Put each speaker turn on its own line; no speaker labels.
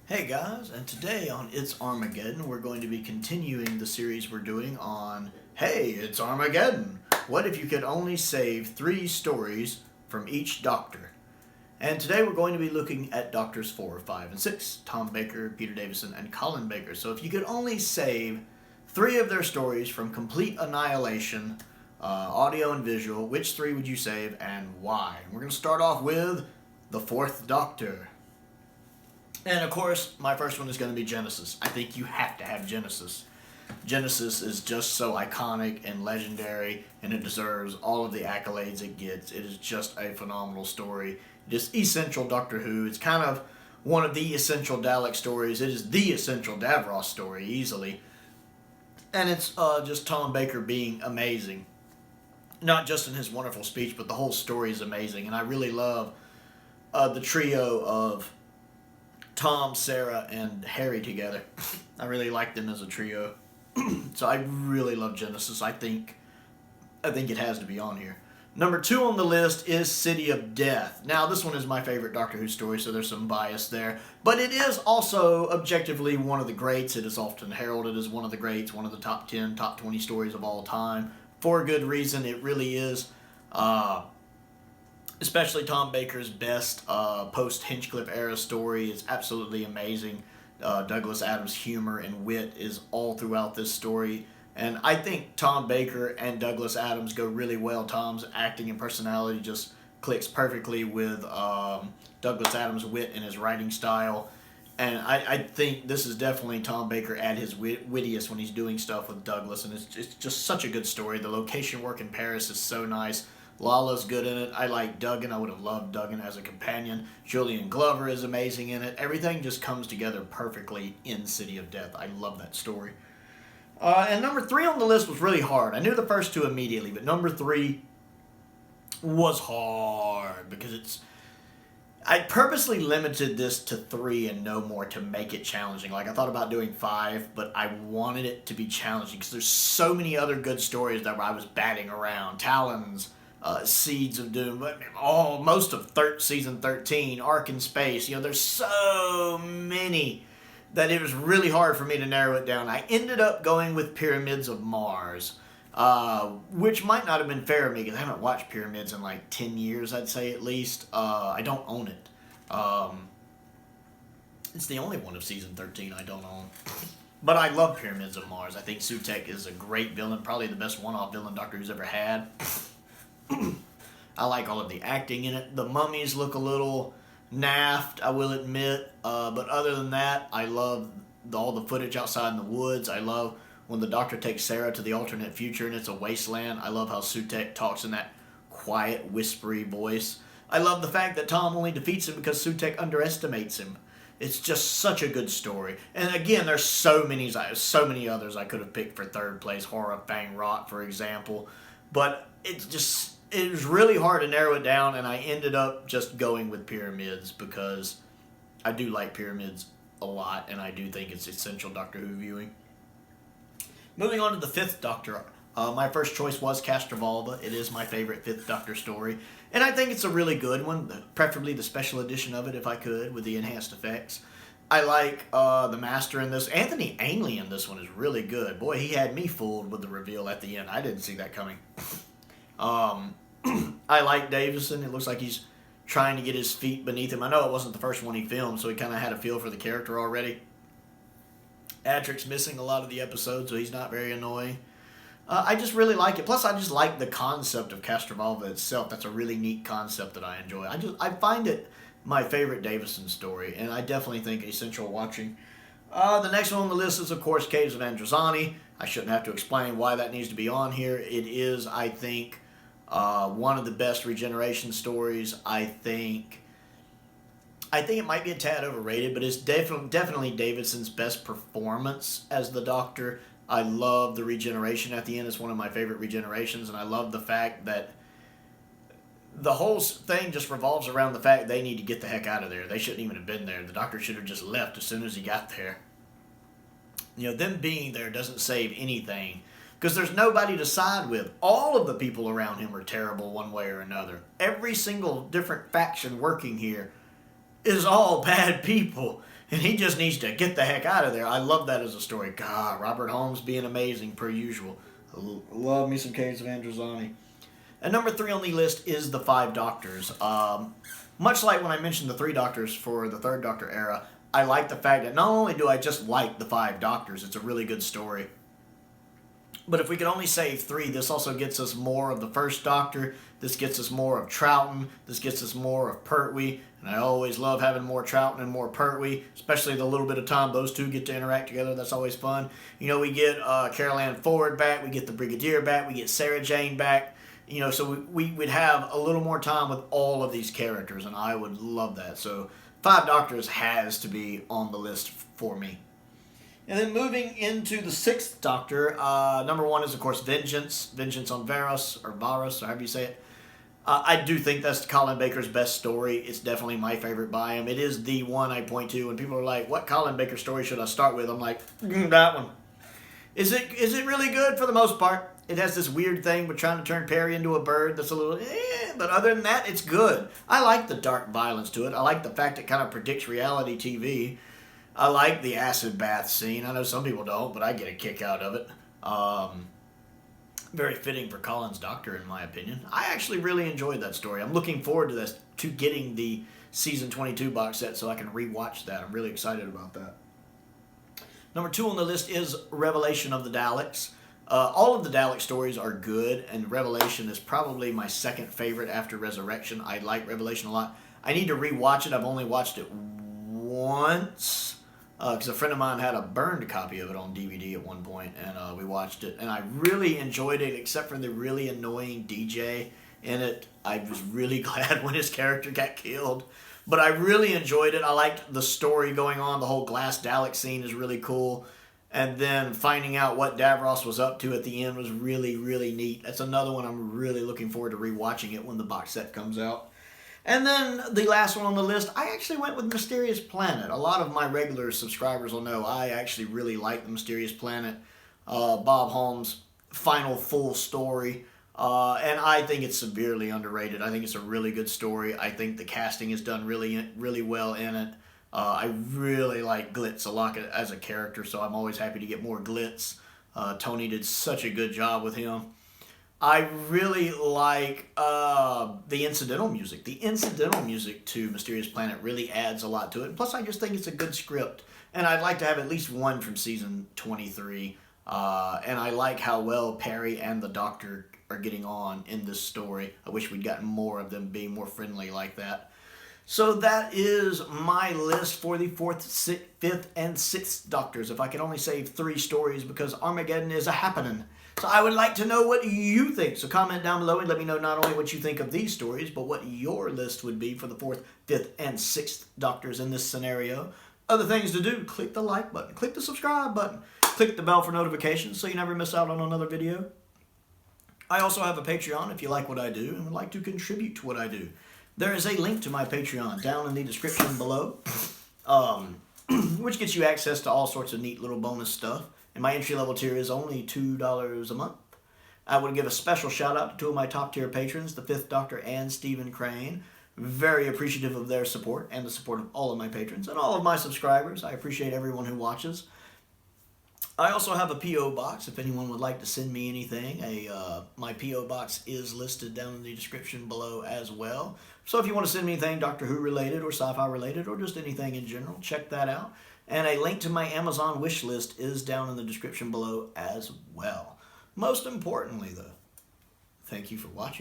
Hey guys, and today on It's Armageddon, we're going to be continuing the series we're doing on Hey, It's Armageddon! What if you could only save 3 stories from each Doctor? And today we're going to be looking at Doctors 4, 5, and 6, Tom Baker, Peter Davison, and Colin Baker. So if you could only save 3 of their stories from complete annihilation, audio and visual, which 3 would you save and why? And we're going to start off with the 4th Doctor. And of course, my first one is going to be Genesis. I think you have to have Genesis. Genesis is just so iconic and legendary, and it deserves all of the accolades it gets. It is just a phenomenal story. It is essential Doctor Who. It's kind of one of the essential Dalek stories. It is the essential Davros story, easily. And it's just Tom Baker being amazing. Not just in his wonderful speech, but the whole story is amazing. And I really love the trio of Tom, Sarah, and Harry together. I really like them as a trio. So I really love Genesis. I think it has to be on here. Number 2 on the list is City of Death. Now, this one is my favorite Doctor Who story, so there's some bias there. But it is also objectively one of the greats. It is often heralded as one of the greats, one of the top 10, top 20 stories of all time. For a good reason, it really is. Especially Tom Baker's best post-Hinchcliffe era story is absolutely amazing. Douglas Adams' humor and wit is all throughout this story. And I think Tom Baker and Douglas Adams go really well. Tom's acting and personality just clicks perfectly with Douglas Adams' wit and his writing style. And I think this is definitely Tom Baker at his wittiest when he's doing stuff with Douglas. And it's just such a good story. The location work in Paris is so nice. Lala's good in it. I like Duggan. I would have loved Duggan as a companion. Julian Glover is amazing in it. Everything just comes together perfectly in City of Death. I love that story. And number 3 on the list was really hard. I knew the first 2 immediately, but number 3 was hard because I purposely limited this to 3 and no more to make it challenging. Like, I thought about doing 5, but I wanted it to be challenging because there's so many other good stories that I was batting around. Talons, Seeds of Doom, most of season 13, Ark in Space. There's so many that it was really hard for me to narrow it down. I ended up going with Pyramids of Mars, which might not have been fair to me because I haven't watched Pyramids in like 10 years, I'd say at least. I don't own it. It's the only one of season 13 I don't own. But I love Pyramids of Mars. I think Sutekh is a great villain, probably the best one-off villain Doctor Who's ever had. I like all of the acting in it. The mummies look a little naff, I will admit. But other than that, I love all the footage outside in the woods. I love when the Doctor takes Sarah to the alternate future and it's a wasteland. I love how Sutekh talks in that quiet, whispery voice. I love the fact that Tom only defeats him because Sutekh underestimates him. It's just such a good story. And again, there's so many others I could have picked for 3rd place. Horror Fang Rot, for example. But it was really hard to narrow it down, and I ended up just going with Pyramids because I do like Pyramids a lot, and I do think it's essential Doctor Who viewing. Moving on to the 5th Doctor, my first choice was Castrovalva. It is my favorite 5th Doctor story, and I think it's a really good one, preferably the special edition of it if I could, with the enhanced effects. I like the Master in this. Anthony Ainley in this one is really good. Boy, he had me fooled with the reveal at the end. I didn't see that coming. I like Davison. It looks like he's trying to get his feet beneath him. I know it wasn't the first one he filmed, so he kind of had a feel for the character already. Adric's missing a lot of the episodes, so he's not very annoying. I just really like it. Plus, I just like the concept of Castrovalva itself. That's a really neat concept that I enjoy. I find it my favorite Davison story, and I definitely think essential watching. The next one on the list is, of course, Caves of Androzani. I shouldn't have to explain why that needs to be on here. It is, I think, one of the best regeneration stories. I think it might be a tad overrated, but it's definitely Davidson's best performance as the Doctor. I love the regeneration at the end. It's one of my favorite regenerations, and I love the fact that the whole thing just revolves around the fact they need to get the heck out of there. They shouldn't even have been there. The Doctor should have just left as soon as he got there. Them being there doesn't save anything because there's nobody to side with. All of the people around him are terrible one way or another. Every single different faction working here is all bad people. And he just needs to get the heck out of there. I love that as a story. God, Robert Holmes being amazing, per usual. I love me some Caves of Androzani. And number 3 on the list is the 5 Doctors. Much like when I mentioned the 3 Doctors for the 3rd Doctor era, I like the fact that not only do I just like the 5 Doctors, it's a really good story. But if we could only save 3, this also gets us more of the 1st Doctor. This gets us more of Troughton. This gets us more of Pertwee. And I always love having more Troughton and more Pertwee, especially the little bit of time those two get to interact together. That's always fun. You know, we get Carol Ann Ford back. We get the Brigadier back. We get Sarah Jane back. You know, so we would have a little more time with all of these characters, and I would love that. So 5 Doctors has to be on the list for me. And then moving into the 6th Doctor, number 1 is, of course, Vengeance. Vengeance on Varus, or however you say it. I do think that's Colin Baker's best story. It's definitely my favorite by him. It is the one I point to when people are like, what Colin Baker story should I start with? I'm like, that one. Is it really good? For the most part. It has this weird thing with trying to turn Perry into a bird that's a little, but other than that, it's good. I like the dark violence to it. I like the fact it kind of predicts reality TV. I like the acid bath scene. I know some people don't, but I get a kick out of it. Very fitting for Colin's Doctor, in my opinion. I actually really enjoyed that story. I'm looking forward to this, to getting the Season 22 box set so I can rewatch that. I'm really excited about that. Number 2 on the list is Revelation of the Daleks. All of the Dalek stories are good, and Revelation is probably my 2nd favorite after Resurrection. I like Revelation a lot. I need to rewatch it. I've only watched it once, because a friend of mine had a burned copy of it on DVD at one point, and we watched it, and I really enjoyed it, except for the really annoying DJ in it. I was really glad when his character got killed, but I really enjoyed it. I liked the story going on. The whole glass Dalek scene is really cool, and then finding out what Davros was up to at the end was really, really neat. That's another one I'm really looking forward to rewatching it when the box set comes out. And then the last one on the list, I actually went with Mysterious Planet. A lot of my regular subscribers will know I actually really like the Mysterious Planet. Bob Holmes' final full story. And I think it's severely underrated. I think it's a really good story. I think the casting is done really, really well in it. I really like Glitz a lot as a character, so I'm always happy to get more Glitz. Tony did such a good job with him. I really like the incidental music. The incidental music to Mysterious Planet really adds a lot to it. And plus, I just think it's a good script. And I'd like to have at least one from season 23. And I like how well Perry and the Doctor are getting on in this story. I wish we'd gotten more of them being more friendly like that. So that is my list for the 4th, 5th, and 6th Doctors. If I could only save 3 stories, because Armageddon is a happening. So I would like to know what you think. So comment down below and let me know not only what you think of these stories, but what your list would be for the 4th, 5th, and 6th Doctors in this scenario. Other things to do, click the like button, click the subscribe button, click the bell for notifications so you never miss out on another video. I also have a Patreon if you like what I do and would like to contribute to what I do. There is a link to my Patreon down in the description below, which gets you access to all sorts of neat little bonus stuff. And my entry-level tier is only $2 a month. I would give a special shout-out to 2 of my top-tier patrons, the 5th Doctor and Stephen Crane. Very appreciative of their support and the support of all of my patrons and all of my subscribers. I appreciate everyone who watches. I also have a P.O. box if anyone would like to send me anything. My P.O. box is listed down in the description below as well. So if you want to send me anything Doctor Who related or sci-fi related or just anything in general, check that out. And a link to my Amazon wish list is down in the description below as well. Most importantly, though, thank you for watching.